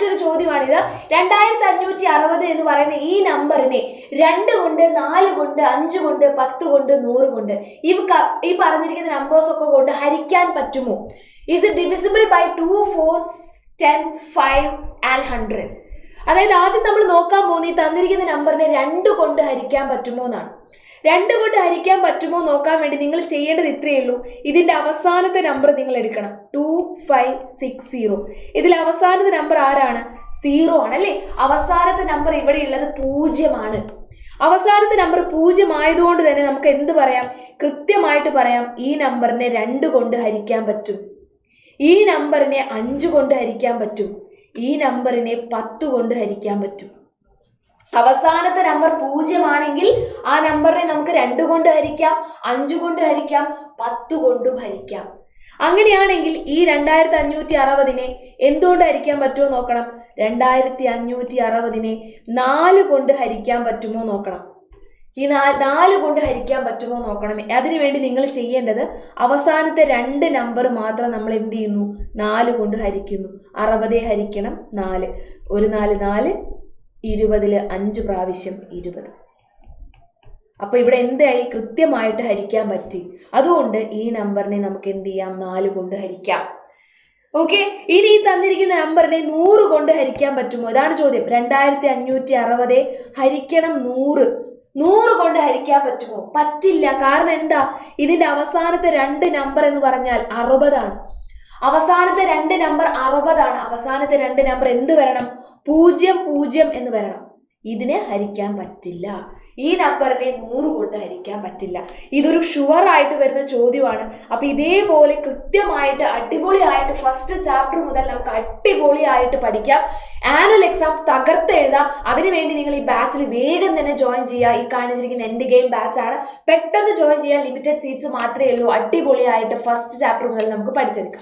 മറ്റൊരു ചോദ്യമാണിത്. 2560 എന്ന് പറയുന്ന ഈ നമ്പറിനെ 2 കൊണ്ട്, 4 കൊണ്ട്, 5 കൊണ്ട്, 10 കൊണ്ട്, 100 കൊണ്ട് ഈ പറഞ്ഞിരിക്കുന്ന നമ്പേഴ്സ് ഒക്കെ കൊണ്ട് ഹരിക്കാൻ പറ്റുമോ? Is it divisible by 2, 4, 10, 5 and 100? അതായത് ആദ്യം നമ്മൾ നോക്കാൻ പോകുന്ന ഈ തന്നിരിക്കുന്ന നമ്പറിനെ 2 കൊണ്ട് ഹരിക്കാൻ പറ്റുമോ എന്നാണ്. 2 കൊണ്ട് ഹരിക്കാൻ പറ്റുമോ നോക്കാൻ വേണ്ടി നിങ്ങൾ ചെയ്യേണ്ടത് ഇത്രയേ ഉള്ളൂ. ഇതിന്റെ അവസാനത്തെ നമ്പർ നിങ്ങൾ എടുക്കണം. 2560. ഇതിൽ അവസാനത്തെ നമ്പർ ആരാണ്? 0 ആണ് അല്ലേ? അവസാനത്തെ നമ്പർ ഇവിടെ ഉള്ളത് 0 ആണ്. അവസാനത്തെ നമ്പർ 0 ആയതുകൊണ്ട് തന്നെ നമുക്ക് എന്ത് പറയാം? കൃത്യമായിട്ട് പറയാം, ഈ നമ്പറിനെ 2 കൊണ്ട് ഹരിക്കാൻ പറ്റും, ഈ നമ്പറിനെ 5 കൊണ്ട് ഹരിക്കാൻ പറ്റും, ഈ നമ്പറിനെ 10 കൊണ്ട് ഹരിക്കാൻ പറ്റും. അവസാനത്തെ നമ്പർ 0 ആണെങ്കിൽ ആ നമ്പറിനെ നമുക്ക് 2 കൊണ്ട് ഹരിക്കാം, 5 കൊണ്ട് ഹരിക്കാം, 10 കൊണ്ടും ഹരിക്കാം. അങ്ങനെയാണെങ്കിൽ ഈ 2560നെ എന്തുകൊണ്ട് ഹരിക്കാൻ പറ്റുമോ നോക്കണം. 2560നെ 4 കൊണ്ട് ഹരിക്കാൻ പറ്റുമോ നോക്കണം. ഈ 4 കൊണ്ട് ഹരിക്കാൻ പറ്റുമോ നോക്കണം. അതിനുവേണ്ടി നിങ്ങൾ ചെയ്യേണ്ടത് അവസാനത്തെ 2 നമ്പർ മാത്രം നമ്മൾ എന്ത് ചെയ്യുന്നു? 4 കൊണ്ട് ഹരിക്കുന്നു. 60 ഹരിക്കണം 4, 1 4 4, 20 5 പ്രാവശ്യം 20. അപ്പൊ ഇവിടെ എന്തായി? കൃത്യമായിട്ട് ഹരിക്കാൻ പറ്റി. അതുകൊണ്ട് ഈ നമ്പറിനെ നമുക്ക് എന്ത് ചെയ്യാം? 4 കൊണ്ട് ഹരിക്കാം. ഓക്കെ, ഇനി ഈ തന്നിരിക്കുന്ന നമ്പറിനെ 100 കൊണ്ട് ഹരിക്കാൻ പറ്റുമോ? ഇതാണ് ചോദ്യം. 2560 ഹരിക്കണം 100. 100 കൊണ്ട് ഹരിക്കാൻ പറ്റുമോ? പറ്റില്ല. കാരണം എന്താ? ഇതിന്റെ അവസാനത്തെ 2 നമ്പർ എന്ന് പറഞ്ഞാൽ 60 ആണ്. അവസാനത്തെ 2 നമ്പർ 60 ആണ്. അവസാനത്തെ 2 നമ്പർ എന്ത് വരണം? 0 0 എന്ന് വരണം. ഇതിനെ ഹരിക്കാൻ പറ്റില്ല. ഈ നമ്പറിനെ 100 കൊണ്ട് ഹരിക്കാൻ പറ്റില്ല. ഇതൊരു ഷുവർ ആയിട്ട് വരുന്ന ചോദ്യമാണ്. അപ്പൊ ഇതേപോലെ കൃത്യമായിട്ട് അടിപൊളിയായിട്ട് ഫസ്റ്റ് ചാപ്റ്റർ മുതൽ നമുക്ക് അടിപൊളിയായിട്ട് പഠിക്കാം. ആനുവൽ എക്സാം തകർത്ത് എഴുതാം. അതിനുവേണ്ടി നിങ്ങൾ ഈ ബാച്ചിൽ വേഗം തന്നെ ജോയിൻ ചെയ്യുക. ഈ കാണിച്ചിരിക്കുന്ന എൻഡ് ഗെയിം ബാച്ച് ആണ്. പെട്ടെന്ന് ജോയിൻ ചെയ്യാൻ ലിമിറ്റഡ് സീറ്റ്സ് മാത്രമേ ഉള്ളൂ. അടിപൊളിയായിട്ട് ഫസ്റ്റ് ചാപ്റ്റർ മുതൽ നമുക്ക് പഠിച്ചെടുക്കാം.